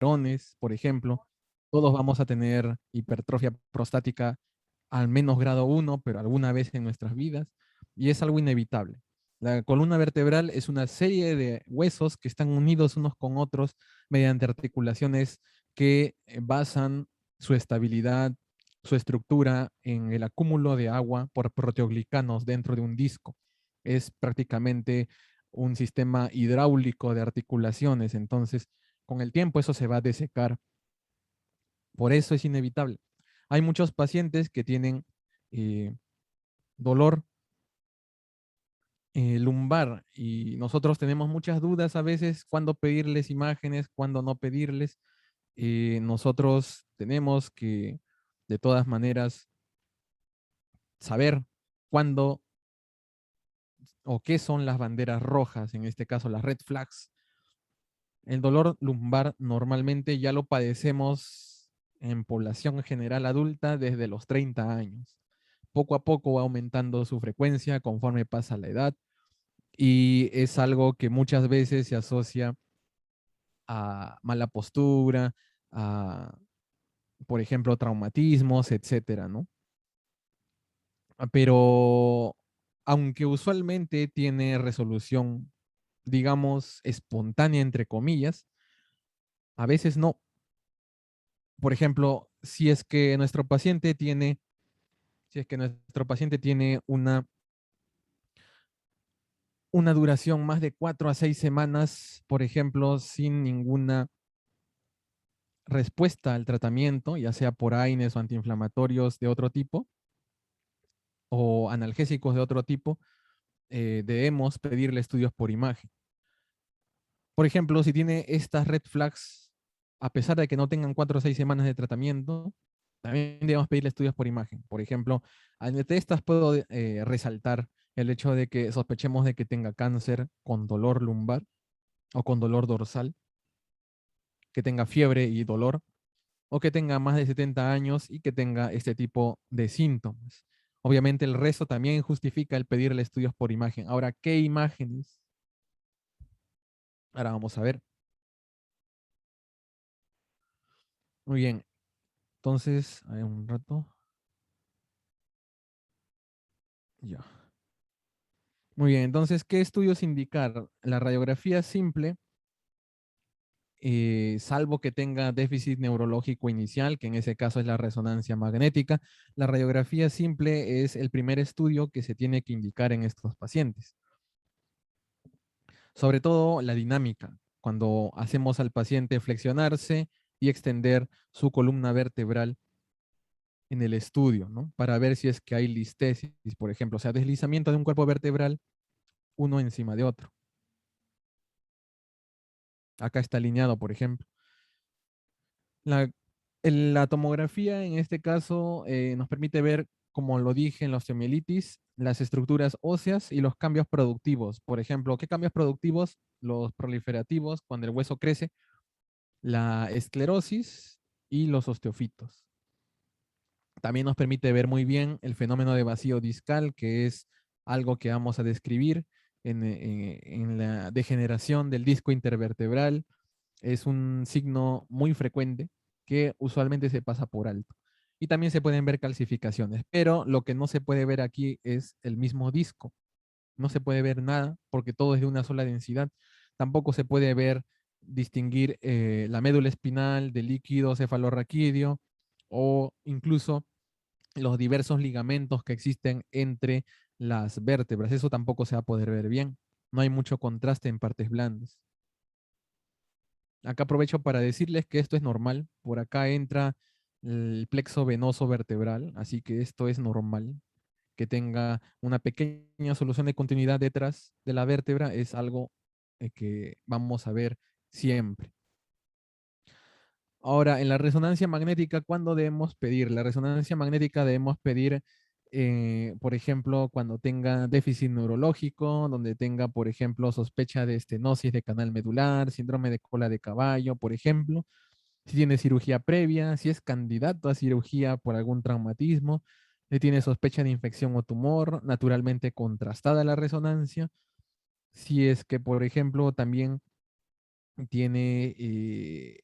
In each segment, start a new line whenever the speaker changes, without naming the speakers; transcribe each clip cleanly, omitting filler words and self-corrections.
varones, por ejemplo, todos vamos a tener hipertrofia prostática al menos grado 1, pero alguna vez en nuestras vidas, y es algo inevitable. La columna vertebral es una serie de huesos que están unidos unos con otros mediante articulaciones que basan su estabilidad, su estructura en el acúmulo de agua por proteoglicanos dentro de un disco. Es prácticamente un sistema hidráulico de articulaciones, entonces con el tiempo eso se va a desecar. Por eso es inevitable. Hay muchos pacientes que tienen eh, dolor lumbar y nosotros tenemos muchas dudas a veces cuándo pedirles imágenes, cuándo no pedirles. Nosotros tenemos que, de todas maneras, saber cuándo o qué son las banderas rojas, en este caso las red flags. El dolor lumbar normalmente ya lo padecemos en población general adulta desde los 30 años. Poco a poco va aumentando su frecuencia conforme pasa la edad y es algo que muchas veces se asocia a mala postura, a, por ejemplo, traumatismos, etcétera, ¿no? Pero aunque usualmente tiene resolución, digamos, espontánea, entre comillas, a veces no. Por ejemplo, si es que nuestro paciente tiene una duración más de 4 a 6 semanas, por ejemplo, sin ninguna respuesta al tratamiento, ya sea por AINES o antiinflamatorios de otro tipo o analgésicos de otro tipo, debemos pedirle estudios por imagen. Por ejemplo, si tiene estas red flags, a pesar de que no tengan 4 o 6 semanas de tratamiento, también debemos pedirle estudios por imagen. Por ejemplo, entre estas puedo resaltar el hecho de que sospechemos de que tenga cáncer con dolor lumbar o con dolor dorsal, que tenga fiebre y dolor, o que tenga más de 70 años y que tenga este tipo de síntomas. Obviamente el resto también justifica el pedirle estudios por imagen. Ahora, ¿qué imágenes? Ahora vamos a ver. Muy bien, entonces, a ver, un rato. Ya. Muy bien, entonces, ¿qué estudios indicar? La radiografía simple, salvo que tenga déficit neurológico inicial, que en ese caso es la resonancia magnética. La radiografía simple es el primer estudio que se tiene que indicar en estos pacientes. Sobre todo la dinámica, cuando hacemos al paciente flexionarse y extender su columna vertebral en el estudio, ¿no? Para ver si es que hay listesis, por ejemplo, o sea, deslizamiento de un cuerpo vertebral uno encima de otro. Acá está alineado, por ejemplo. La, la tomografía, en este caso, nos permite ver, como lo dije en la osteomielitis, las estructuras óseas y los cambios productivos. Por ejemplo, ¿qué cambios productivos? Los proliferativos, cuando el hueso crece, la esclerosis y los osteofitos. También nos permite ver muy bien el fenómeno de vacío discal, que es algo que vamos a describir en la degeneración del disco intervertebral. Es un signo muy frecuente que usualmente se pasa por alto. Y también se pueden ver calcificaciones, pero lo que no se puede ver aquí es el mismo disco. No se puede ver nada porque todo es de una sola densidad. Tampoco se puede ver, distinguir la médula espinal del líquido cefalorraquídeo o incluso los diversos ligamentos que existen entre las vértebras. Eso tampoco se va a poder ver bien. No hay mucho contraste en partes blandas. Acá aprovecho para decirles que esto es normal. Por acá entra el plexo venoso vertebral, así que esto es normal. Que tenga una pequeña solución de continuidad detrás de la vértebra es algo que vamos a ver siempre. Ahora, en la resonancia magnética, ¿cuándo debemos pedir? La resonancia magnética debemos pedir, por ejemplo, cuando tenga déficit neurológico, donde tenga, por ejemplo, sospecha de estenosis de canal medular, síndrome de cola de caballo, por ejemplo, si tiene cirugía previa, si es candidato a cirugía por algún traumatismo, si tiene sospecha de infección o tumor, naturalmente contrastada la resonancia, si es que, por ejemplo, también tiene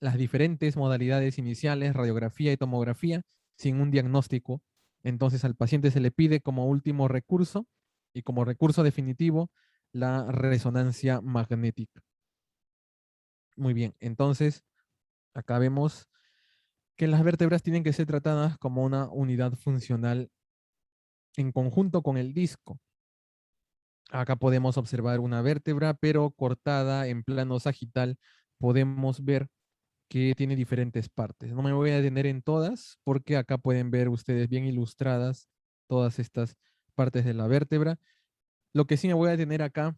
las diferentes modalidades iniciales, radiografía y tomografía, sin un diagnóstico. Entonces al paciente se le pide como último recurso y como recurso definitivo la resonancia magnética. Muy bien, entonces acá vemos que las vértebras tienen que ser tratadas como una unidad funcional en conjunto con el disco. Acá podemos observar una vértebra, pero cortada en plano sagital, podemos ver que tiene diferentes partes. No me voy a detener en todas, porque acá pueden ver ustedes bien ilustradas todas estas partes de la vértebra. Lo que sí me voy a detener acá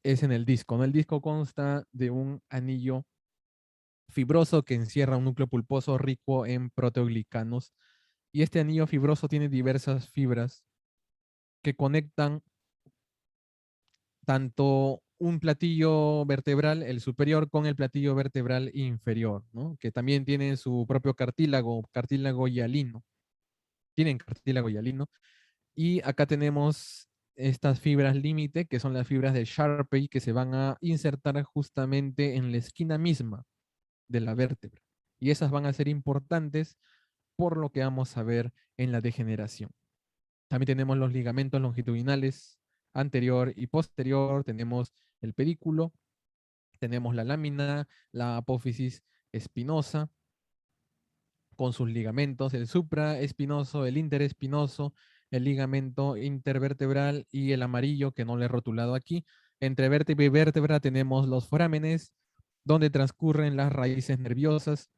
es en el disco, ¿no? El disco consta de un anillo fibroso que encierra un núcleo pulposo rico en proteoglicanos. Y este anillo fibroso tiene diversas fibras que conectan tanto un platillo vertebral, el superior, con el platillo vertebral inferior, ¿no? Que también tienen su propio cartílago hialino. Tienen cartílago hialino. Y acá tenemos estas fibras límite, que son las fibras de Sharpey, que se van a insertar justamente en la esquina misma de la vértebra. Y esas van a ser importantes por lo que vamos a ver en la degeneración. También tenemos los ligamentos longitudinales anterior y posterior, tenemos el pedículo, tenemos la lámina, la apófisis espinosa con sus ligamentos, el supraespinoso, el interespinoso, el ligamento intervertebral y el amarillo que no le he rotulado aquí. Entre vértebra y vértebra tenemos los forámenes, donde transcurren las raíces nerviosas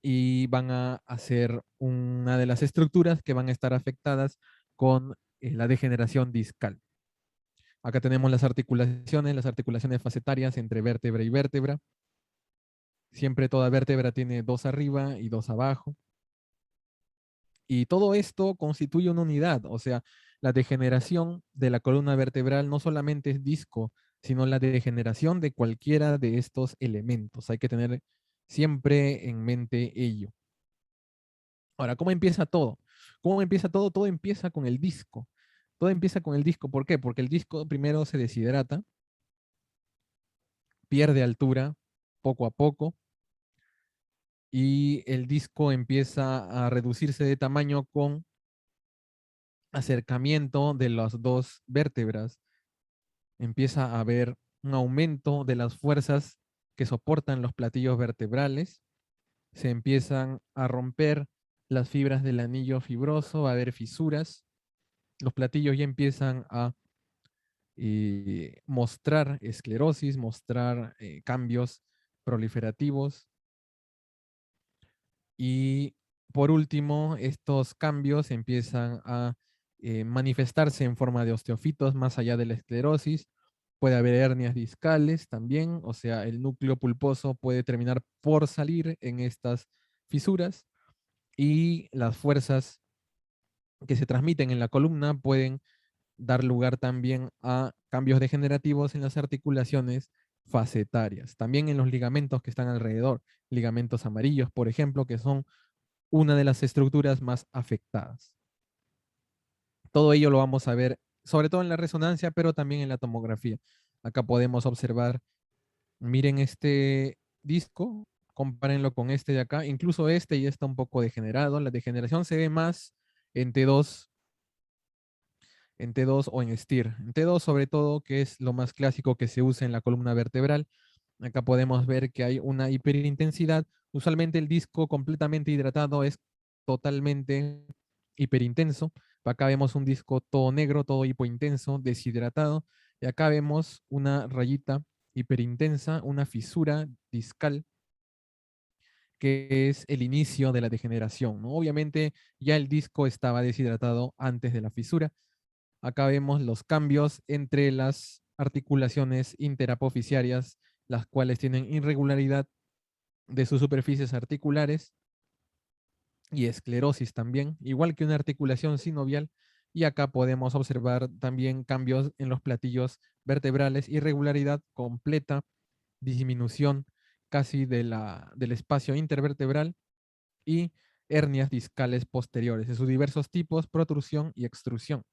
y van a ser una de las estructuras que van a estar afectadas con la degeneración discal. Acá tenemos las articulaciones facetarias entre vértebra y vértebra. Siempre toda vértebra tiene dos arriba y dos abajo. Y todo esto constituye una unidad, o sea, la degeneración de la columna vertebral no solamente es disco, sino la degeneración de cualquiera de estos elementos. Hay que tener siempre en mente ello. Ahora, ¿cómo empieza todo? ¿Cómo empieza todo? Todo empieza con el disco. Todo empieza con el disco. ¿Por qué? Porque el disco primero se deshidrata, pierde altura poco a poco y el disco empieza a reducirse de tamaño con acercamiento de las dos vértebras. Empieza a haber un aumento de las fuerzas que soportan los platillos vertebrales. Se empiezan a romper las fibras del anillo fibroso, va a haber fisuras. Los platillos ya empiezan a mostrar esclerosis, mostrar cambios proliferativos. Y por último, estos cambios empiezan a manifestarse en forma de osteofitos más allá de la esclerosis. Puede haber hernias discales también, o sea, el núcleo pulposo puede terminar por salir en estas fisuras y las fuerzas que se transmiten en la columna pueden dar lugar también a cambios degenerativos en las articulaciones facetarias, también en los ligamentos que están alrededor, ligamentos amarillos, por ejemplo, que son una de las estructuras más afectadas. Todo ello lo vamos a ver, sobre todo en la resonancia, pero también en la tomografía. Acá podemos observar, miren este disco, compárenlo con este de acá, incluso este ya está un poco degenerado, la degeneración se ve más en T2 en T2 o en STIR. En T2 sobre todo, que es lo más clásico que se usa en la columna vertebral. Acá podemos ver que hay una hiperintensidad. Usualmente el disco completamente hidratado es totalmente hiperintenso. Acá vemos un disco todo negro, todo hipointenso, deshidratado. Y acá vemos una rayita hiperintensa, una fisura discal, que es el inicio de la degeneración, ¿no? Obviamente ya el disco estaba deshidratado antes de la fisura. Acá vemos los cambios entre las articulaciones interapofisiarias, las cuales tienen irregularidad de sus superficies articulares y esclerosis también, igual que una articulación sinovial. Y acá podemos observar también cambios en los platillos vertebrales, irregularidad completa, disminución casi del espacio intervertebral y hernias discales posteriores, de sus diversos tipos, protrusión y extrusión.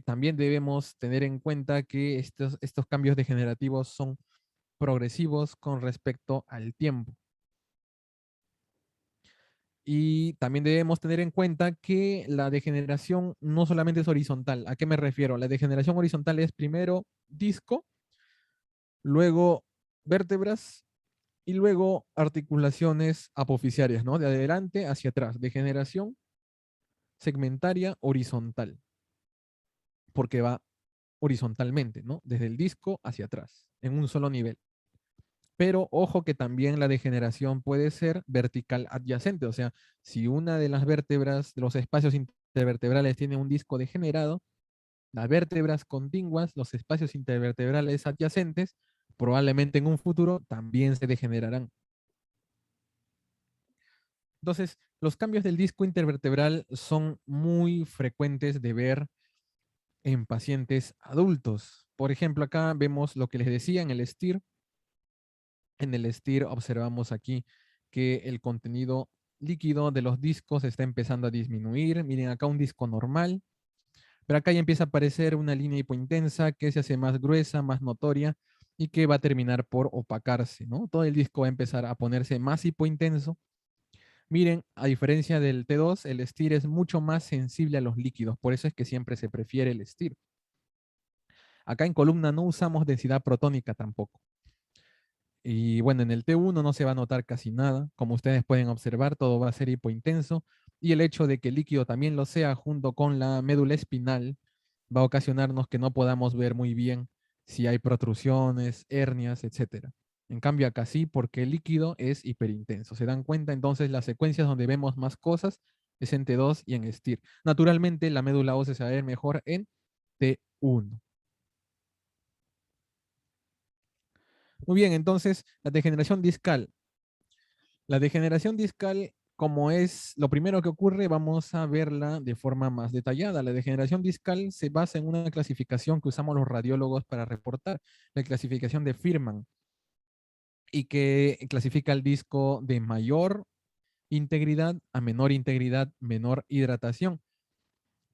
También debemos tener en cuenta que estos cambios degenerativos son progresivos con respecto al tiempo. Y también debemos tener en cuenta que la degeneración no solamente es horizontal. ¿A qué me refiero? La degeneración horizontal es primero disco, luego vértebras y luego articulaciones apofisiarias, ¿no? De adelante hacia atrás. Degeneración segmentaria horizontal, porque va horizontalmente, ¿no? Desde el disco hacia atrás, en un solo nivel. Pero ojo que también la degeneración puede ser vertical adyacente, o sea, si una de las vértebras, de los espacios intervertebrales tiene un disco degenerado, las vértebras contiguas, los espacios intervertebrales adyacentes, probablemente en un futuro también se degenerarán. Entonces, los cambios del disco intervertebral son muy frecuentes de ver en pacientes adultos. Por ejemplo, acá vemos lo que les decía en el STIR. En el STIR observamos aquí que el contenido líquido de los discos está empezando a disminuir. Miren acá un disco normal, pero acá ya empieza a aparecer una línea hipointensa que se hace más gruesa, más notoria y que va a terminar por opacarse, ¿no? Todo el disco va a empezar a ponerse más hipointenso. Miren, a diferencia del T2, el STIR es mucho más sensible a los líquidos, por eso es que siempre se prefiere el STIR. Acá en columna no usamos densidad protónica tampoco. Y bueno, en el T1 no se va a notar casi nada. Como ustedes pueden observar, todo va a ser hipointenso. Y el hecho de que el líquido también lo sea junto con la médula espinal va a ocasionarnos que no podamos ver muy bien si hay protrusiones, hernias, etcétera. En cambio acá sí, porque el líquido es hiperintenso. ¿Se dan cuenta? Entonces las secuencias donde vemos más cosas es en T2 y en STIR. Naturalmente la médula ósea se va a ver mejor en T1. Muy bien, entonces la degeneración discal. La degeneración discal, como es lo primero que ocurre, vamos a verla de forma más detallada. La degeneración discal se basa en una clasificación que usamos los radiólogos para reportar, la clasificación de Firman, y que clasifica el disco de mayor integridad a menor integridad, menor hidratación.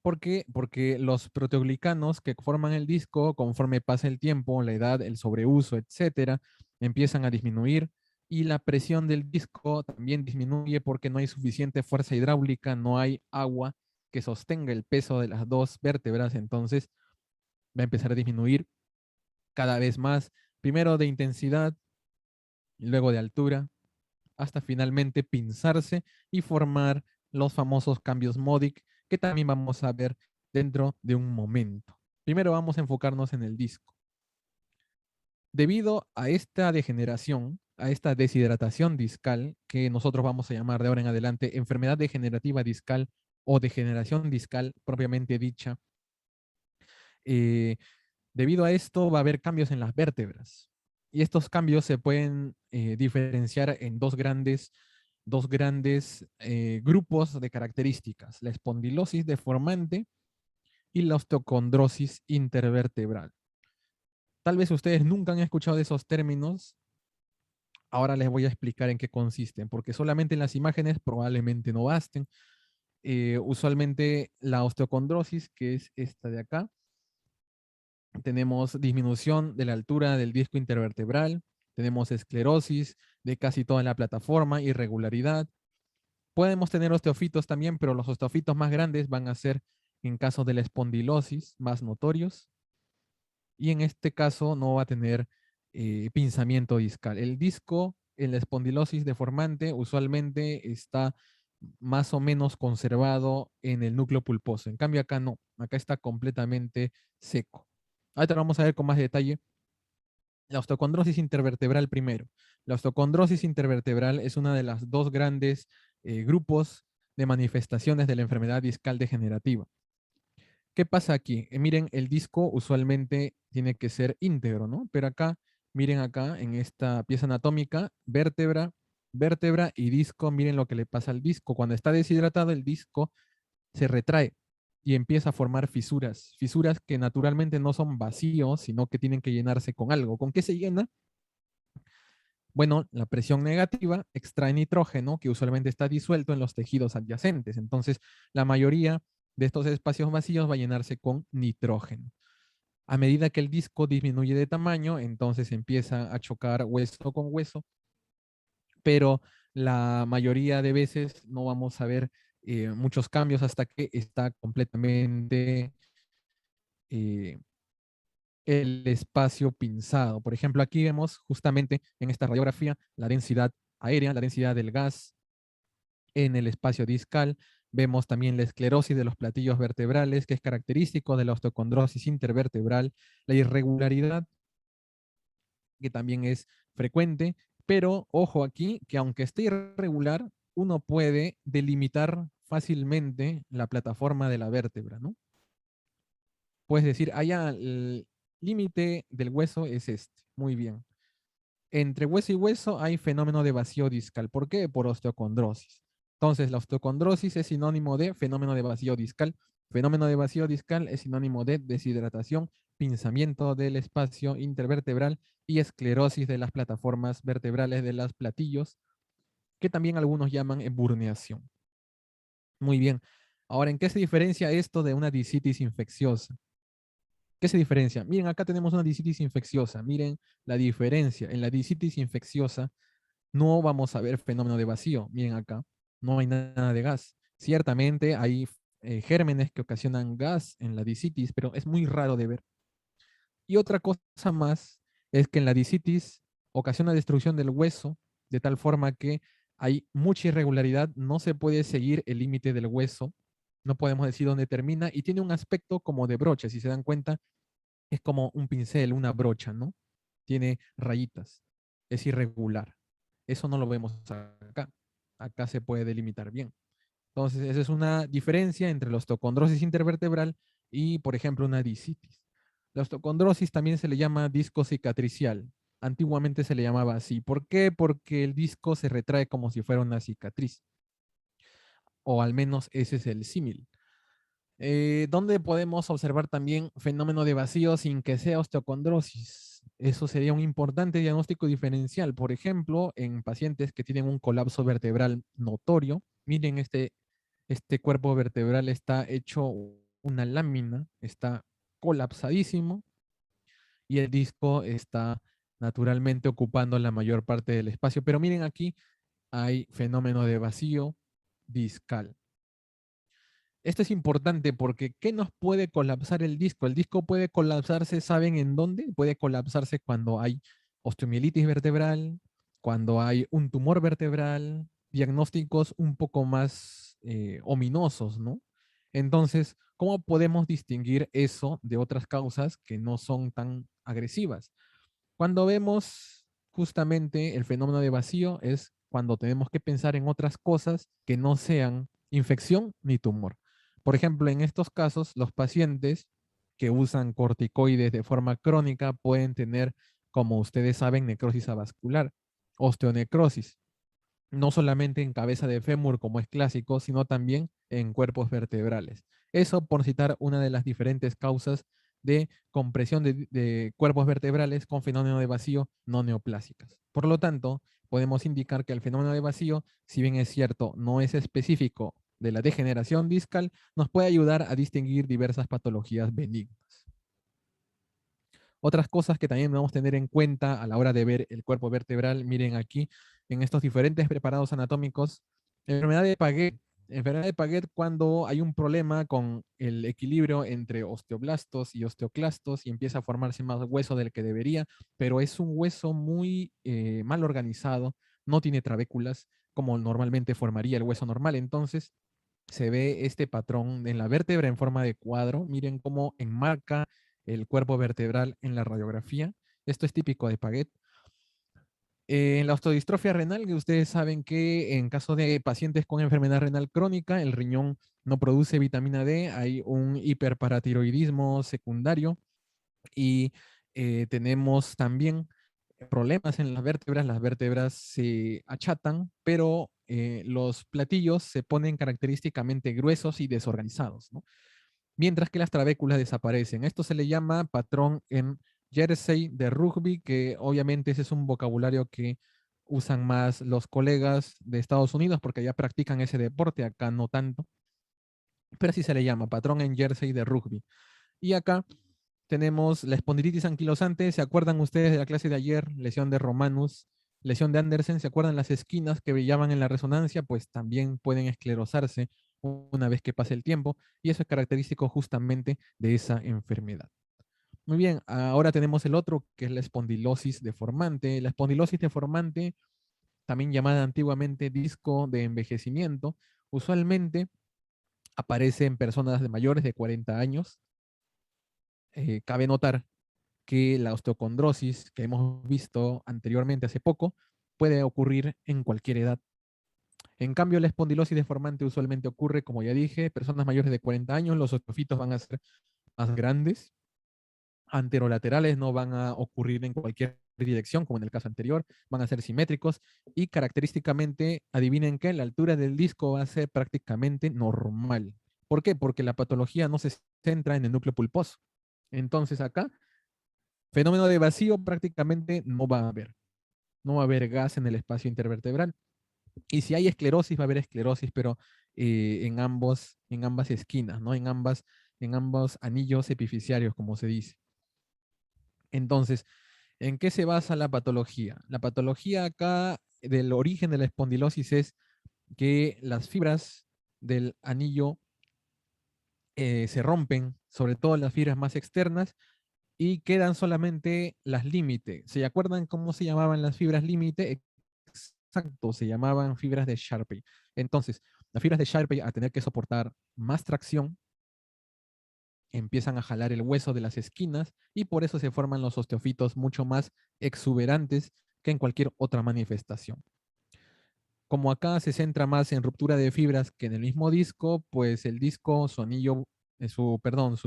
¿Por qué? Porque los proteoglicanos que forman el disco, conforme pasa el tiempo, la edad, el sobreuso, etcétera, empiezan a disminuir y la presión del disco también disminuye porque no hay suficiente fuerza hidráulica, no hay agua que sostenga el peso de las dos vértebras, entonces va a empezar a disminuir cada vez más, primero de intensidad, luego de altura, hasta finalmente pinzarse y formar los famosos cambios Modic que también vamos a ver dentro de un momento. Primero vamos a enfocarnos en el disco. Debido a esta degeneración, a esta deshidratación discal, que nosotros vamos a llamar de ahora en adelante enfermedad degenerativa discal o degeneración discal propiamente dicha, eh, debido a esto va a haber cambios en las vértebras. Y estos cambios se pueden diferenciar en dos grandes grupos de características, la espondilosis deformante y la osteocondrosis intervertebral. Tal vez ustedes nunca han escuchado de esos términos, ahora les voy a explicar en qué consisten, porque solamente en las imágenes probablemente no basten. Usualmente la osteocondrosis, que es esta de acá, tenemos disminución de la altura del disco intervertebral, tenemos esclerosis de casi toda la plataforma, irregularidad. Podemos tener osteofitos también, pero los osteofitos más grandes van a ser en caso de la espondilosis más notorios. Y en este caso no va a tener pinzamiento discal. El disco en la espondilosis deformante usualmente está más o menos conservado en el núcleo pulposo. En cambio acá no, acá está completamente seco. Ahora vamos a ver con más detalle la osteocondrosis intervertebral primero. La osteocondrosis intervertebral es una de las dos grandes grupos de manifestaciones de la enfermedad discal degenerativa. ¿Qué pasa aquí? Miren, el disco usualmente tiene que ser íntegro, ¿no? Pero acá, miren acá en esta pieza anatómica, vértebra, vértebra y disco, miren lo que le pasa al disco. Cuando está deshidratado, el disco se retrae y empieza a formar fisuras, fisuras que naturalmente no son vacíos, sino que tienen que llenarse con algo. ¿Con qué se llena? Bueno, la presión negativa extrae nitrógeno que usualmente está disuelto en los tejidos adyacentes. Entonces, la mayoría de estos espacios vacíos va a llenarse con nitrógeno. A medida que el disco disminuye de tamaño, entonces empieza a chocar hueso con hueso, pero la mayoría de veces no vamos a ver muchos cambios hasta que está completamente eh, el espacio pinzado. Por ejemplo, aquí vemos justamente en esta radiografía la densidad aérea, la densidad del gas en el espacio discal. Vemos también la esclerosis de los platillos vertebrales, que es característico de la osteocondrosis intervertebral, la irregularidad, que también es frecuente, pero ojo aquí, que aunque esté irregular, uno puede delimitar fácilmente la plataforma de la vértebra, ¿no? Puedes decir, allá el límite del hueso es este. Muy bien. Entre hueso y hueso hay fenómeno de vacío discal. ¿Por qué? Por osteocondrosis. Entonces, la osteocondrosis es sinónimo de fenómeno de vacío discal. Fenómeno de vacío discal es sinónimo de deshidratación, pinzamiento del espacio intervertebral y esclerosis de las plataformas vertebrales de los platillos, que también algunos llaman burneación. Muy bien. Ahora, ¿en qué se diferencia esto de una discitis infecciosa? ¿Qué se diferencia? Miren, acá tenemos una discitis infecciosa. Miren la diferencia. En la discitis infecciosa no vamos a ver fenómeno de vacío. Miren acá, no hay nada de gas. Ciertamente hay gérmenes que ocasionan gas en la discitis, pero es muy raro de ver. Y otra cosa más es que en la discitis ocasiona destrucción del hueso de tal forma que hay mucha irregularidad, no se puede seguir el límite del hueso, no podemos decir dónde termina y tiene un aspecto como de brocha, si se dan cuenta, es como un pincel, una brocha, ¿no? Tiene rayitas, es irregular. Eso no lo vemos acá. Acá se puede delimitar bien. Entonces, esa es una diferencia entre la osteocondrosis intervertebral y, por ejemplo, una discitis. La osteocondrosis también se le llama disco cicatricial. Antiguamente se le llamaba así. ¿Por qué? Porque el disco se retrae como si fuera una cicatriz. O al menos ese es el símil. ¿Dónde podemos observar también fenómeno de vacío sin que sea osteocondrosis? Eso sería un importante diagnóstico diferencial. Por ejemplo, en pacientes que tienen un colapso vertebral notorio. Miren, este cuerpo vertebral está hecho una lámina, está colapsadísimo y el disco está naturalmente ocupando la mayor parte del espacio. Pero miren aquí, hay fenómeno de vacío discal. Esto es importante porque ¿qué nos puede colapsar el disco? El disco puede colapsarse, ¿saben en dónde? Puede colapsarse cuando hay osteomielitis vertebral, cuando hay un tumor vertebral, diagnósticos un poco más ominosos, ¿no? Entonces, ¿cómo podemos distinguir eso de otras causas que no son tan agresivas? Cuando vemos justamente el fenómeno de vacío es cuando tenemos que pensar en otras cosas que no sean infección ni tumor. Por ejemplo, en estos casos, los pacientes que usan corticoides de forma crónica pueden tener, como ustedes saben, necrosis avascular, osteonecrosis, no solamente en cabeza de fémur como es clásico, sino también en cuerpos vertebrales. Eso por citar una de las diferentes causas de compresión de cuerpos vertebrales con fenómeno de vacío no neoplásicas. Por lo tanto, podemos indicar que el fenómeno de vacío, si bien es cierto, no es específico de la degeneración discal, nos puede ayudar a distinguir diversas patologías benignas. Otras cosas que también debemos tener en cuenta a la hora de ver el cuerpo vertebral, miren aquí, en estos diferentes preparados anatómicos, enfermedad de Paget. Enfermedad de Paget cuando hay un problema con el equilibrio entre osteoblastos y osteoclastos y empieza a formarse más hueso del que debería, pero es un hueso muy mal organizado, no tiene trabéculas como normalmente formaría el hueso normal. Entonces, se ve este patrón en la vértebra en forma de cuadro. Miren cómo enmarca el cuerpo vertebral en la radiografía. Esto es típico de Paget. En la osteodistrofia renal, que ustedes saben que en caso de pacientes con enfermedad renal crónica, el riñón no produce vitamina D, hay un hiperparatiroidismo secundario y tenemos también problemas en las vértebras se achatan, pero los platillos se ponen característicamente gruesos y desorganizados, ¿no? Mientras que las trabéculas desaparecen. Esto se le llama patrón en jersey de rugby, que obviamente ese es un vocabulario que usan más los colegas de Estados Unidos porque ya practican ese deporte, acá no tanto, pero así se le llama, patrón en jersey de rugby. Y acá Tenemos la espondilitis anquilosante. ¿Se acuerdan ustedes de la clase de ayer? Lesión de Romanus, lesión de Andersen. ¿Se acuerdan las esquinas que brillaban en la resonancia? Pues también pueden esclerosarse una vez que pase el tiempo. Y eso es característico justamente de esa enfermedad. Muy bien, ahora tenemos el otro, que es la espondilosis deformante. La espondilosis deformante, también llamada antiguamente disco de envejecimiento, usualmente aparece en personas de mayores de 40 años. Cabe notar que la osteocondrosis que hemos visto anteriormente hace poco puede ocurrir en cualquier edad. En cambio, la espondilosis deformante usualmente ocurre, como ya dije, personas mayores de 40 años, los osteofitos van a ser más grandes, anterolaterales no van a ocurrir en cualquier dirección, como en el caso anterior, van a ser simétricos y característicamente, adivinen qué, la altura del disco va a ser prácticamente normal. ¿Por qué? Porque la patología no se centra en el núcleo pulposo. Entonces acá, fenómeno de vacío prácticamente no va a haber. No va a haber gas en el espacio intervertebral. Y si hay esclerosis, va a haber esclerosis, pero en ambas esquinas, ¿no? En ambos anillos epifisiarios, como se dice. Entonces, ¿en qué se basa la patología? La patología acá del origen de la espondilosis es que las fibras del anillo se rompen, sobre todo las fibras más externas, y quedan solamente las límite. ¿Se acuerdan cómo se llamaban las fibras límite? Exacto, se llamaban fibras de Sharpey. Entonces, las fibras de Sharpey, a tener que soportar más tracción, empiezan a jalar el hueso de las esquinas y por eso se forman los osteofitos mucho más exuberantes que en cualquier otra manifestación. Como acá se centra más en ruptura de fibras que en el mismo disco, pues el disco, su anillo, su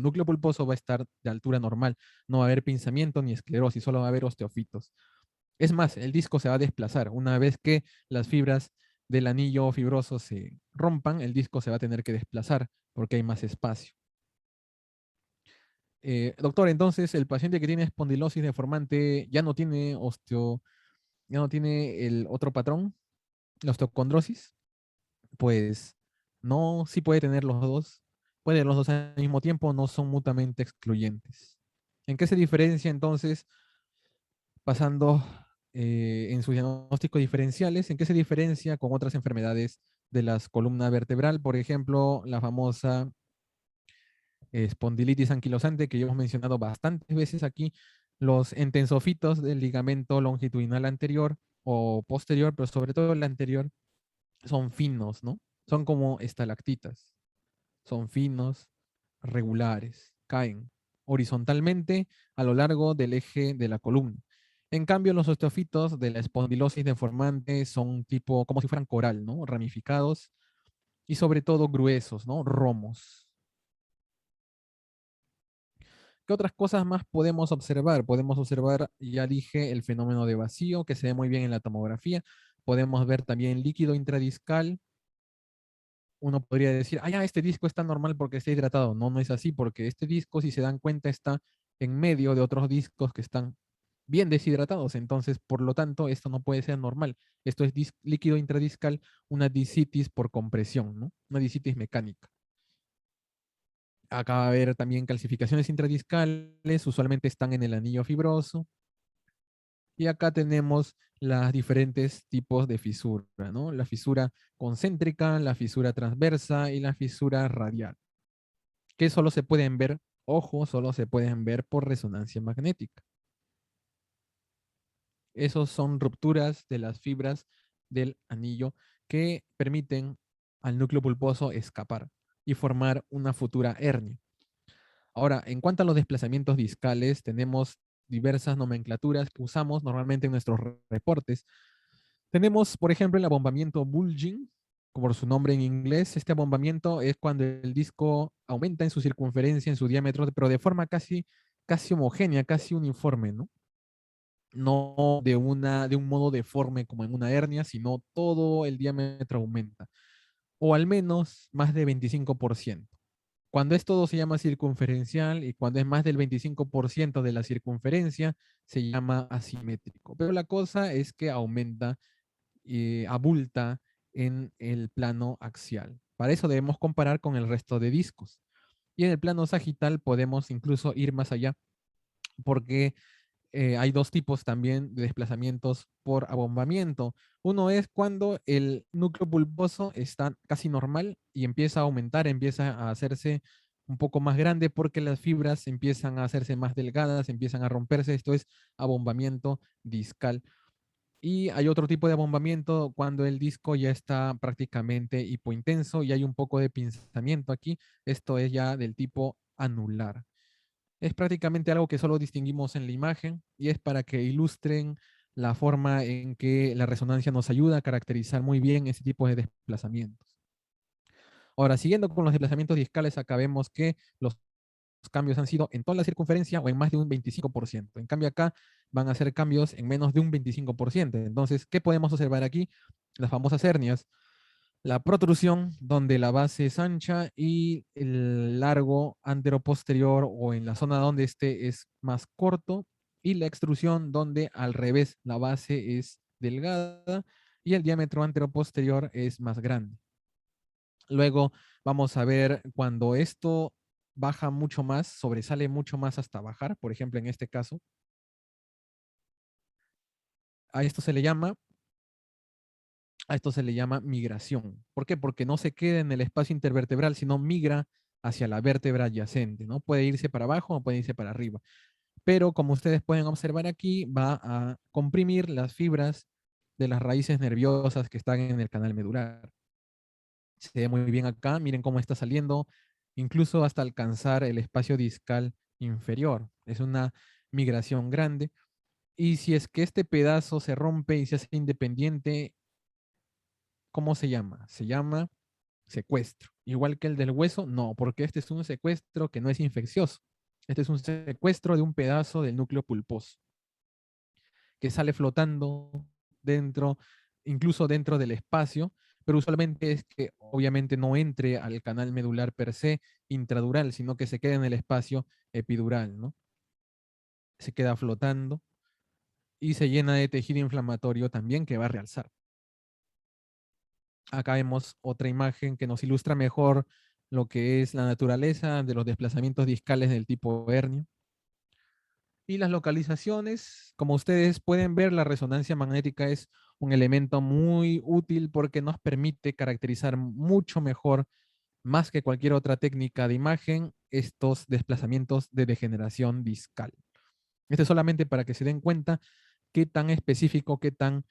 núcleo pulposo va a estar de altura normal. No va a haber pinzamiento ni esclerosis, solo va a haber osteofitos. Es más, el disco se va a desplazar. Una vez que las fibras del anillo fibroso se rompan, el disco se va a tener que desplazar porque hay más espacio. Doctor, entonces el paciente que tiene espondilosis deformante ya no tiene ya no tiene el otro patrón, la osteocondrosis. Pues no, sí puede tener los dos. Puede tener los dos al mismo tiempo, no son mutuamente excluyentes. ¿En qué se diferencia entonces, pasando en sus diagnósticos diferenciales, en qué se diferencia con otras enfermedades de las columnas vertebral? Por ejemplo, la famosa espondilitis anquilosante que ya hemos mencionado bastantes veces aquí, los entensofitos del ligamento longitudinal anterior o posterior, pero sobre todo el anterior, son finos, ¿no? Son como estalactitas, son finos, regulares, caen horizontalmente a lo largo del eje de la columna. En cambio, los osteofitos de la espondilosis deformante son tipo, como si fueran coral, ¿no? Ramificados y sobre todo gruesos, ¿no? Romos. ¿Qué otras cosas más podemos observar? Podemos observar, ya dije, el fenómeno de vacío, que se ve muy bien en la tomografía. Podemos ver también líquido intradiscal. Uno podría decir, ah, ya, este disco está normal porque está hidratado. No, no es así, porque este disco, si se dan cuenta, está en medio de otros discos que están bien deshidratados. Entonces, por lo tanto, esto no puede ser normal. Esto es líquido intradiscal, una discitis por compresión, ¿no? Una discitis mecánica. Acá va a haber también calcificaciones intradiscales, usualmente están en el anillo fibroso. Y acá tenemos los diferentes tipos de fisura, ¿no? La fisura concéntrica, la fisura transversa y la fisura radial, que solo se pueden ver, ojo, solo se pueden ver por resonancia magnética. Esos son rupturas de las fibras del anillo que permiten al núcleo pulposo escapar y formar una futura hernia. Ahora, en cuanto a los desplazamientos discales, tenemos diversas nomenclaturas que usamos normalmente en nuestros reportes. Tenemos, por ejemplo, el abombamiento bulging, como su nombre en inglés. Este abombamiento es cuando el disco aumenta en su circunferencia, en su diámetro, pero de forma casi homogénea, casi uniforme, ¿no? No de un modo deforme como en una hernia, sino todo el diámetro aumenta, o al menos más de 25%. Cuando es todo se llama circunferencial y cuando es más del 25% de la circunferencia se llama asimétrico. Pero la cosa es que aumenta y abulta en el plano axial. Para eso debemos comparar con el resto de discos. Y en el plano sagital podemos incluso ir más allá porque hay dos tipos también de desplazamientos por abombamiento. Uno es cuando el núcleo pulposo está casi normal y empieza a aumentar, empieza a hacerse un poco más grande porque las fibras empiezan a hacerse más delgadas, empiezan a romperse. Esto es abombamiento discal. Y hay otro tipo de abombamiento cuando el disco ya está prácticamente hipointenso y hay un poco de pinzamiento aquí. Esto es ya del tipo anular. Es prácticamente algo que solo distinguimos en la imagen y es para que ilustren la forma en que la resonancia nos ayuda a caracterizar muy bien ese tipo de desplazamientos. Ahora, siguiendo con los desplazamientos discales, acá vemos que los cambios han sido en toda la circunferencia o en más de un 25%. En cambio acá van a ser cambios en menos de un 25%. Entonces, ¿qué podemos observar aquí? Las famosas hernias. La protrusión, donde la base es ancha y el largo anteroposterior o en la zona donde esté es más corto. Y la extrusión, donde al revés la base es delgada y el diámetro anteroposterior es más grande. Luego vamos a ver cuando esto baja mucho más, sobresale mucho más hasta bajar, por ejemplo, en este caso, a esto se le llama, a esto se le llama migración. ¿Por qué? Porque no se queda en el espacio intervertebral, sino migra hacia la vértebra adyacente, ¿no? Puede irse para abajo o puede irse para arriba. Pero como ustedes pueden observar aquí, va a comprimir las fibras de las raíces nerviosas que están en el canal medular. Se ve muy bien acá, miren cómo está saliendo, incluso hasta alcanzar el espacio discal inferior. Es una migración grande. Y si es que este pedazo se rompe y se hace independiente, ¿cómo se llama? Se llama secuestro. Igual que el del hueso, no, porque este es un secuestro que no es infeccioso. Este es un secuestro de un pedazo del núcleo pulposo que sale flotando dentro, incluso dentro del espacio, pero usualmente es que obviamente no entre al canal medular per se intradural, sino que se queda en el espacio epidural, ¿no? Se queda flotando y se llena de tejido inflamatorio también que va a realzar. Acá vemos otra imagen que nos ilustra mejor lo que es la naturaleza de los desplazamientos discales del tipo hernio. Y las localizaciones, como ustedes pueden ver, la resonancia magnética es un elemento muy útil porque nos permite caracterizar mucho mejor, más que cualquier otra técnica de imagen, estos desplazamientos de degeneración discal. Esto es solamente para que se den cuenta qué tan específico, qué tan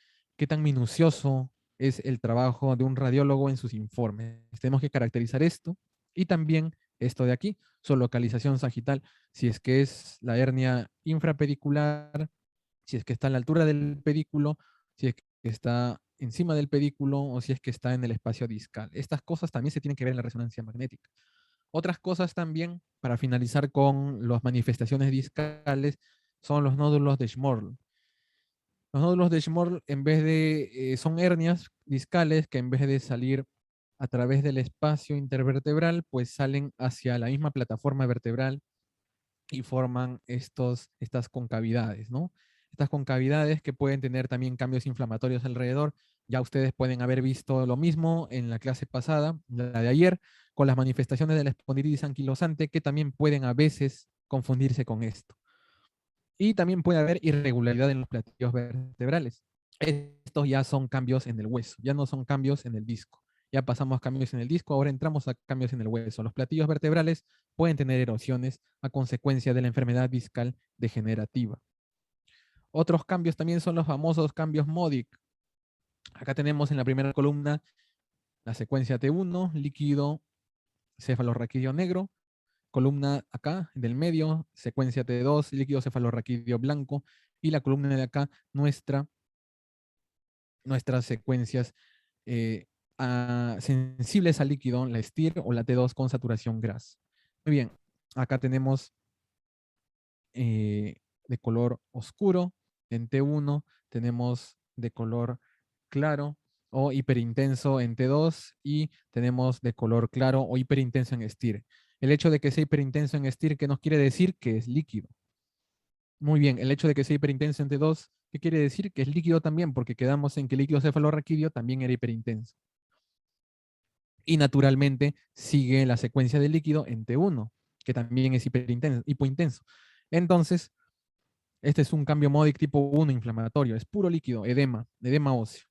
minucioso es el trabajo de un radiólogo en sus informes. Tenemos que caracterizar esto y también esto de aquí, su localización sagital, si es que es la hernia infrapedicular, si es que está a la altura del pedículo, si es que está encima del pedículo o si es que está en el espacio discal. Estas cosas también se tienen que ver en la resonancia magnética. Otras cosas también, para finalizar con las manifestaciones discales, son los nódulos de Schmorl. Los nódulos de Schmorl, en vez de, son hernias discales que en vez de salir a través del espacio intervertebral, pues salen hacia la misma plataforma vertebral y forman estas concavidades, ¿no? Estas concavidades que pueden tener también cambios inflamatorios alrededor. Ya ustedes pueden haber visto lo mismo en la clase pasada, la de ayer, con las manifestaciones de la espondilitis anquilosante, que también pueden a veces confundirse con esto. Y también puede haber irregularidad en los platillos vertebrales. Estos ya son cambios en el hueso, ya no son cambios en el disco. Ya pasamos a cambios en el disco, ahora entramos a cambios en el hueso. Los platillos vertebrales pueden tener erosiones a consecuencia de la enfermedad discal degenerativa. Otros cambios también son los famosos cambios Modic. Acá tenemos en la primera columna la secuencia T1, líquido cefalorraquídeo negro. Columna acá del medio, secuencia T2, líquido cefalorraquídeo blanco. Y la columna de acá, nuestras secuencias sensibles al líquido, la STIR o la T2 con saturación grasa. Muy bien, acá tenemos de color oscuro en T1, tenemos de color claro o hiperintenso en T2 y tenemos de color claro o hiperintenso en STIR. El hecho de que sea hiperintenso en STIR, ¿qué nos quiere decir? Que es líquido. Muy bien, el hecho de que sea hiperintenso en T2, ¿qué quiere decir? Que es líquido también, porque quedamos en que el líquido cefalorraquídeo también era hiperintenso. Y naturalmente sigue la secuencia del líquido en T1, que también es hipointenso. Entonces, Este es un cambio MODIC tipo 1 inflamatorio, es puro líquido, edema óseo.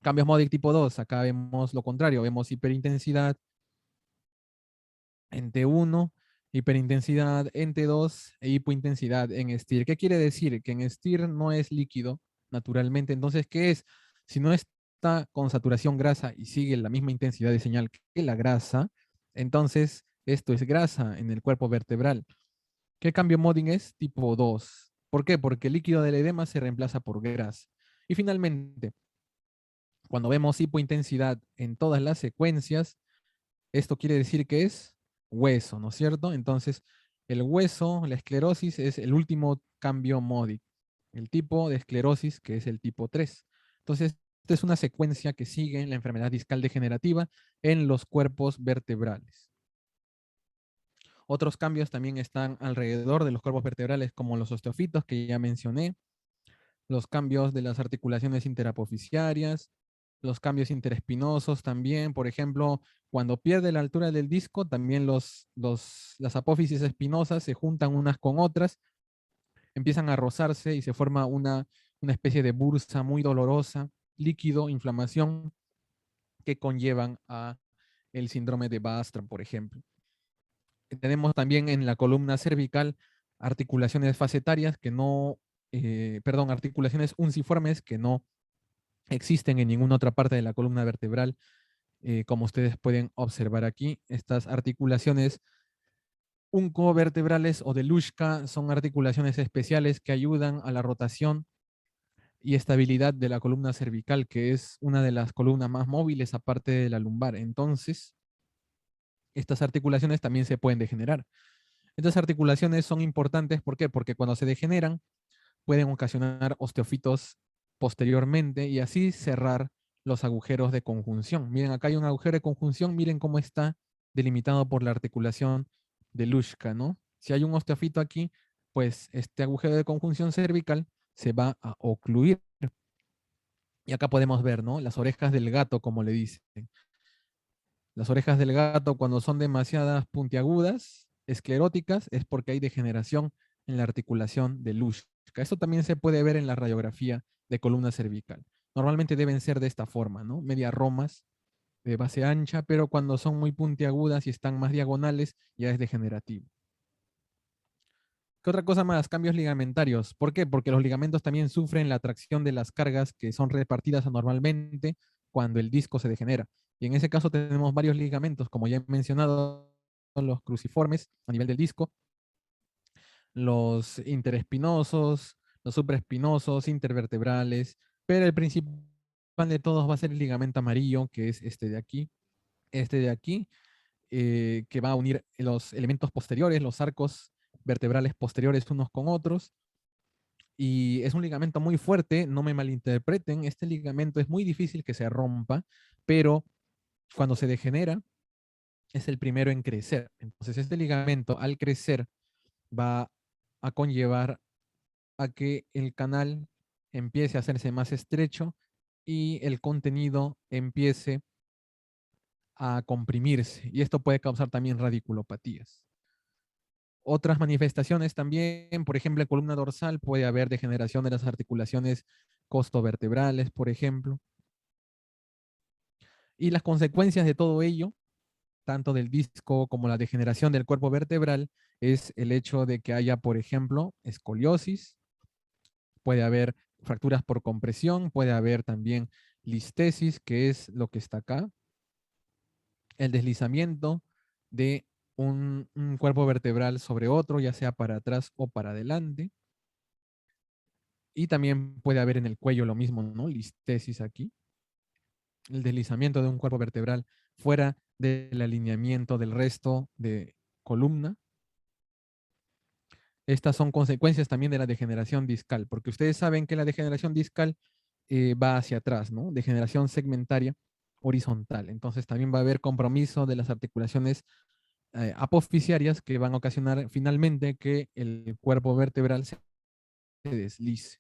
Cambios MODIC tipo 2, acá vemos lo contrario, vemos hiperintensidad en T1, hiperintensidad en T2 e hipointensidad en STIR. ¿Qué quiere decir? Que en STIR no es líquido, naturalmente. Entonces, ¿qué es? Si no está con saturación grasa y sigue la misma intensidad de señal que la grasa, entonces esto es grasa en el cuerpo vertebral. ¿Qué cambio MODIC es? Tipo 2. ¿Por qué? Porque el líquido del edema se reemplaza por grasa. Y finalmente, cuando vemos hipointensidad en todas las secuencias, esto quiere decir que es hueso, ¿no es cierto? Entonces, el hueso, la esclerosis, es el último cambio MODIC. El tipo de esclerosis, que es el tipo 3. Entonces, esta es una secuencia que sigue en la enfermedad discal degenerativa en los cuerpos vertebrales. Otros cambios también están alrededor de los cuerpos vertebrales, como los osteofitos, que ya mencioné, los cambios de las articulaciones interapofisiarias, los cambios interespinosos también, por ejemplo, cuando pierde la altura del disco, también las apófisis espinosas se juntan unas con otras, empiezan a rozarse y se forma una especie de bursa muy dolorosa, líquido, inflamación, que conllevan a el síndrome de Bastrom, por ejemplo. Tenemos también en la columna cervical articulaciones facetarias que no, perdón, articulaciones unciformes que no existen en ninguna otra parte de la columna vertebral, como ustedes pueden observar aquí. Estas articulaciones uncovertebrales o de Luschka son articulaciones especiales que ayudan a la rotación y estabilidad de la columna cervical, que es una de las columnas más móviles aparte de la lumbar. Entonces, estas articulaciones también se pueden degenerar. Estas articulaciones son importantes, ¿por qué? Porque cuando se degeneran, pueden ocasionar osteofitos posteriormente y así cerrar los agujeros de conjunción. Miren, acá hay un agujero de conjunción, miren cómo está delimitado por la articulación de Luschka, ¿no? Si hay un osteofito aquí, pues este agujero de conjunción cervical se va a ocluir. Y acá podemos ver, ¿no? Las orejas del gato, como le dicen. Las orejas del gato, cuando son demasiadas puntiagudas, escleróticas, es porque hay degeneración en la articulación de Luschka. Esto también se puede ver en la radiografía de columna cervical. Normalmente deben ser de esta forma, ¿no? Media romas de base ancha, pero cuando son muy puntiagudas y están más diagonales, ya es degenerativo. ¿Qué otra cosa más? Cambios ligamentarios. ¿Por qué? Porque los ligamentos también sufren la atracción de las cargas que son repartidas anormalmente cuando el disco se degenera. Y en ese caso tenemos varios ligamentos, como ya he mencionado, los cruciformes a nivel del disco, los interespinosos, los supraespinosos, intervertebrales, pero el principal de todos va a ser el ligamento amarillo, que es este de aquí, que va a unir los elementos posteriores, los arcos vertebrales posteriores unos con otros, y es un ligamento muy fuerte, no me malinterpreten, este ligamento es muy difícil que se rompa, pero cuando se degenera es el primero en crecer. Entonces este ligamento al crecer va a conllevar a que el canal empiece a hacerse más estrecho y el contenido empiece a comprimirse. Y esto puede causar también radiculopatías. Otras manifestaciones también, por ejemplo, en columna dorsal puede haber degeneración de las articulaciones costovertebrales, por ejemplo. Y las consecuencias de todo ello, tanto del disco como la degeneración del cuerpo vertebral, es el hecho de que haya, por ejemplo, escoliosis, puede haber fracturas por compresión, puede haber también listesis, que es lo que está acá, el deslizamiento de un cuerpo vertebral sobre otro, ya sea para atrás o para adelante. Y también puede haber en el cuello lo mismo, ¿no? Listesis aquí. El deslizamiento de un cuerpo vertebral fuera del alineamiento del resto de columna. Estas son consecuencias también de la degeneración discal, porque ustedes saben que la degeneración discal va hacia atrás, ¿no? Degeneración segmentaria horizontal. Entonces también va a haber compromiso de las articulaciones apofisiarias que van a ocasionar finalmente que el cuerpo vertebral se deslice.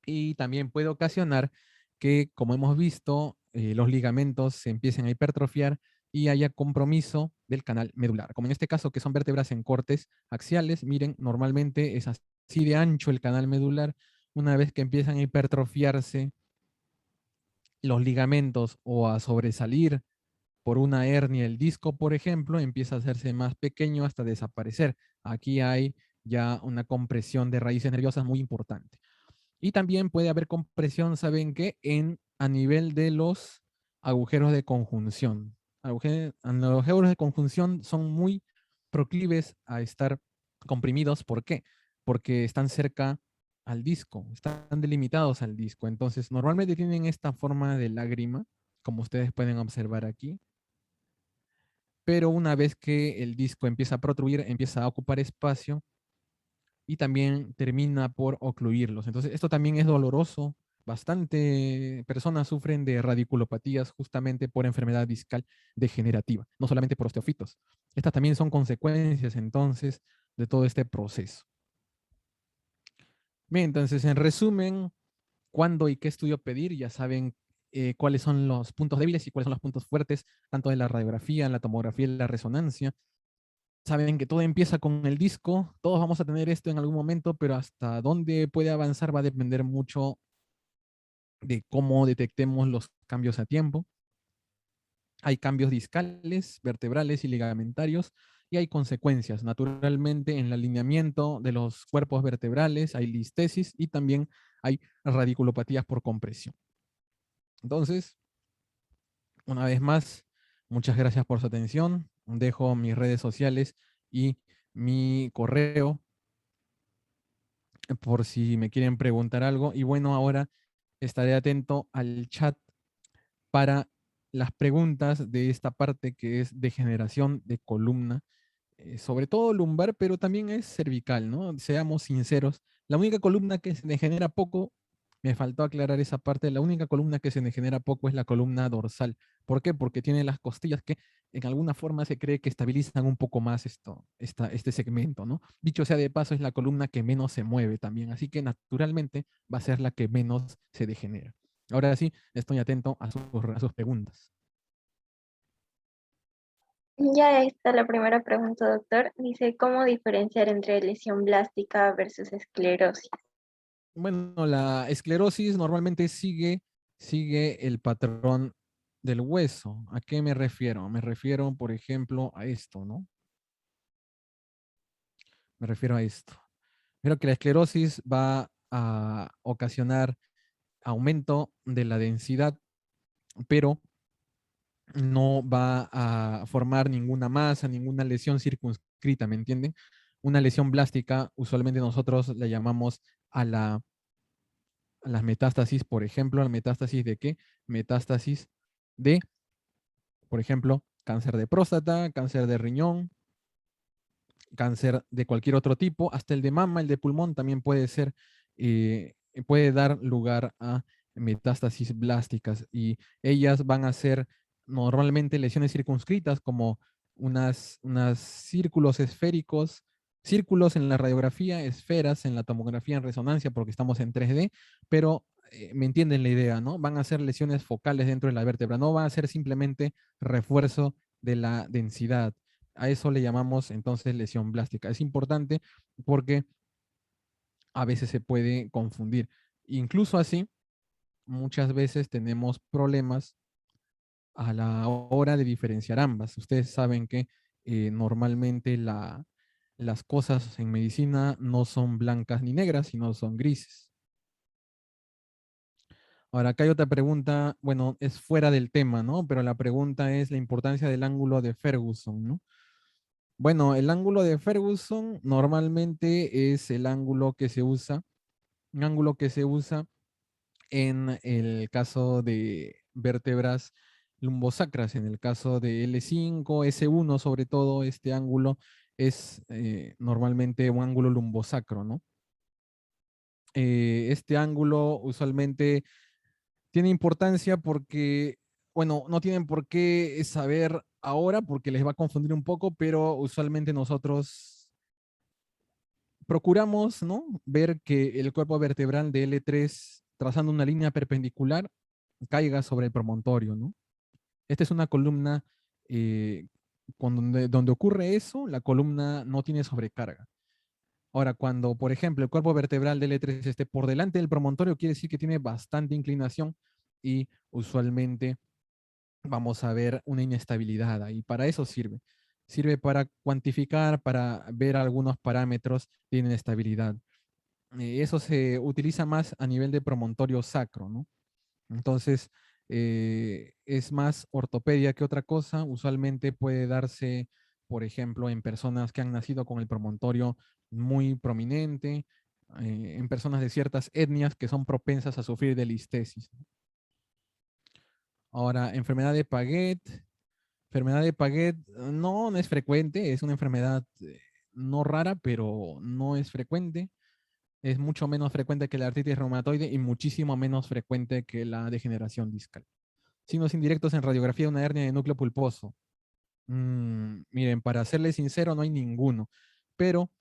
Y también puede ocasionar que, como hemos visto, los ligamentos se empiecen a hipertrofiar y haya compromiso del canal medular. Como en este caso, que son vértebras en cortes axiales, miren, normalmente es así de ancho el canal medular. Una vez que empiezan a hipertrofiarse los ligamentos o a sobresalir por una hernia el disco, por ejemplo, empieza a hacerse más pequeño hasta desaparecer. Aquí hay ya una compresión de raíces nerviosas muy importante. Y también puede haber compresión, ¿saben qué? A nivel de los agujeros de conjunción. Los agujeros de conjunción son muy proclives a estar comprimidos. ¿Por qué? Porque están cerca al disco, están delimitados al disco. Entonces, normalmente tienen esta forma de lágrima, como ustedes pueden observar aquí, pero una vez que el disco empieza a protruir, empieza a ocupar espacio y también termina por ocluirlos. Entonces, esto también es doloroso. Bastante personas sufren de radiculopatías justamente por enfermedad discal degenerativa, no solamente por osteofitos. Estas también son consecuencias entonces de todo este proceso. Bien, entonces, en resumen, cuándo y qué estudio pedir, ya saben cuáles son los puntos débiles y cuáles son los puntos fuertes, tanto de la radiografía, la tomografía y la resonancia. Saben que todo empieza con el disco, todos vamos a tener esto en algún momento, pero hasta dónde puede avanzar va a depender mucho de cómo detectemos los cambios a tiempo. Hay cambios discales, vertebrales y ligamentarios, y hay consecuencias. Naturalmente, en el alineamiento de los cuerpos vertebrales hay listesis y también hay radiculopatías por compresión. Entonces, una vez más, muchas gracias por su atención. Dejo mis redes sociales y mi correo por si me quieren preguntar algo. Y bueno, ahora estaré atento al chat para las preguntas de esta parte que es degeneración de columna, sobre todo lumbar, pero también es cervical, ¿no? Seamos sinceros, la única columna que se degenera poco, me faltó aclarar esa parte, la única columna que se degenera poco es la columna dorsal. ¿Por qué? Porque tiene las costillas que en alguna forma se cree que estabilizan un poco más este segmento, ¿no? Dicho sea de paso, es la columna que menos se mueve también, así que naturalmente va a ser la que menos se degenera. Ahora sí, estoy atento a sus preguntas.
Ya está la primera pregunta, doctor. Dice, ¿cómo diferenciar entre lesión blástica versus esclerosis?
Bueno, la esclerosis normalmente sigue el patrón del hueso. ¿A qué me refiero? Me refiero, por ejemplo, a esto, ¿no? Me refiero a esto. Creo que la esclerosis va a ocasionar aumento de la densidad, pero no va a formar ninguna masa, ninguna lesión circunscrita, ¿me entienden? Una lesión blástica, usualmente nosotros le llamamos a las metástasis, por ejemplo, ¿la metástasis de qué? Metástasis de, por ejemplo, cáncer de próstata, cáncer de riñón, cáncer de cualquier otro tipo, hasta el de mama, el de pulmón también puede ser, puede dar lugar a metástasis blásticas y ellas van a ser normalmente lesiones circunscritas como unas círculos esféricos, círculos en la radiografía, esferas en la tomografía en resonancia porque estamos en 3D, pero me entienden la idea, ¿no? Van a ser lesiones focales dentro de la vértebra, no va a ser simplemente refuerzo de la densidad. A eso le llamamos entonces lesión blástica. Es importante porque a veces se puede confundir. Incluso así, muchas veces tenemos problemas a la hora de diferenciar ambas. Ustedes saben que normalmente las cosas en medicina no son blancas ni negras, sino son grises. Ahora, acá hay otra pregunta, bueno, es fuera del tema, ¿no? Pero la pregunta es la importancia del ángulo de Ferguson, ¿no? Bueno, el ángulo de Ferguson normalmente es el ángulo que se usa, un ángulo que se usa en el caso de vértebras lumbosacras, en el caso de L5, S1 sobre todo, este ángulo es normalmente un ángulo lumbosacro, ¿no? Este ángulo usualmente tiene importancia porque, bueno, no tienen por qué saber ahora porque les va a confundir un poco, pero usualmente nosotros procuramos, ¿no? Ver que el cuerpo vertebral de L3, trazando una línea perpendicular, caiga sobre el promontorio, ¿no? Esta es una columna donde ocurre eso, la columna no tiene sobrecarga. Ahora, cuando, por ejemplo, el cuerpo vertebral del E3 esté por delante del promontorio, quiere decir que tiene bastante inclinación y usualmente vamos a ver una inestabilidad ahí. Para eso sirve. Sirve para cuantificar, para ver algunos parámetros de inestabilidad. Eso se utiliza más a nivel de promontorio sacro, ¿no? Entonces, es más ortopedia que otra cosa. Usualmente puede darse, por ejemplo, en personas que han nacido con el promontorio muy prominente, en personas de ciertas etnias que son propensas a sufrir de listesis. Ahora, enfermedad de Paget. Enfermedad de Paget no es frecuente, es una enfermedad no rara, pero no es frecuente. Es mucho menos frecuente que la artritis reumatoide y muchísimo menos frecuente que la degeneración discal. Signos indirectos en radiografía de una hernia de núcleo pulposo. Miren, para serles sincero, no hay ninguno. Pero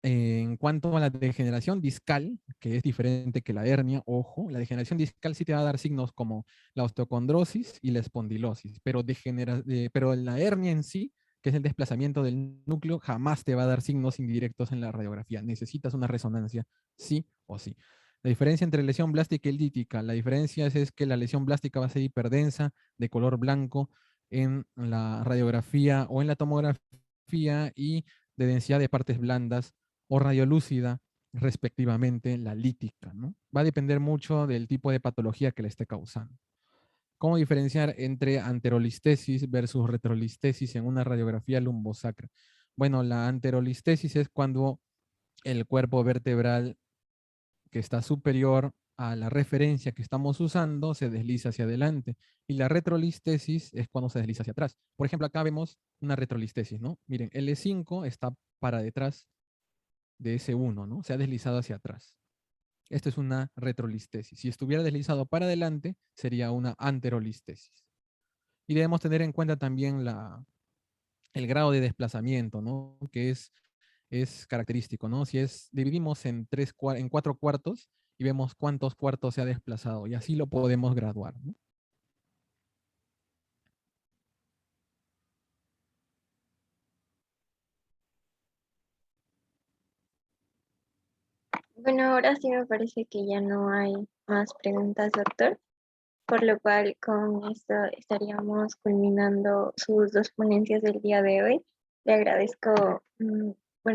en cuanto a la degeneración discal, que es diferente que la hernia, ojo, la degeneración discal sí te va a dar signos como la osteocondrosis y la espondilosis, pero la hernia en sí, que es el desplazamiento del núcleo, jamás te va a dar signos indirectos en la radiografía. Necesitas una resonancia, sí o sí. La diferencia entre lesión blástica y lítica, la diferencia es que la lesión blástica va a ser hiperdensa, de color blanco, en la radiografía o en la tomografía y de densidad de partes blandas o radiolúcida, respectivamente, la lítica, ¿no? Va a depender mucho del tipo de patología que le esté causando. ¿Cómo diferenciar entre anterolistesis versus retrolistesis en una radiografía lumbosacra? Bueno, la anterolistesis es cuando el cuerpo vertebral que está superior a la referencia que estamos usando se desliza hacia adelante. Y la retrolistesis es cuando se desliza hacia atrás. Por ejemplo, acá vemos una retrolistesis, ¿no? Miren, L5 está para detrás de ese 1, ¿no? Se ha deslizado hacia atrás. Esto es una retrolistesis. Si estuviera deslizado para adelante, sería una anterolistesis. Y debemos tener en cuenta también el grado de desplazamiento, ¿no? Que es característico, ¿no? Si dividimos en 4 cuartos y vemos cuántos cuartos se ha desplazado y así lo podemos graduar, ¿no?
Bueno, ahora sí me parece que ya no hay más preguntas, doctor, por lo cual con esto estaríamos culminando sus dos ponencias del día de hoy. Le agradezco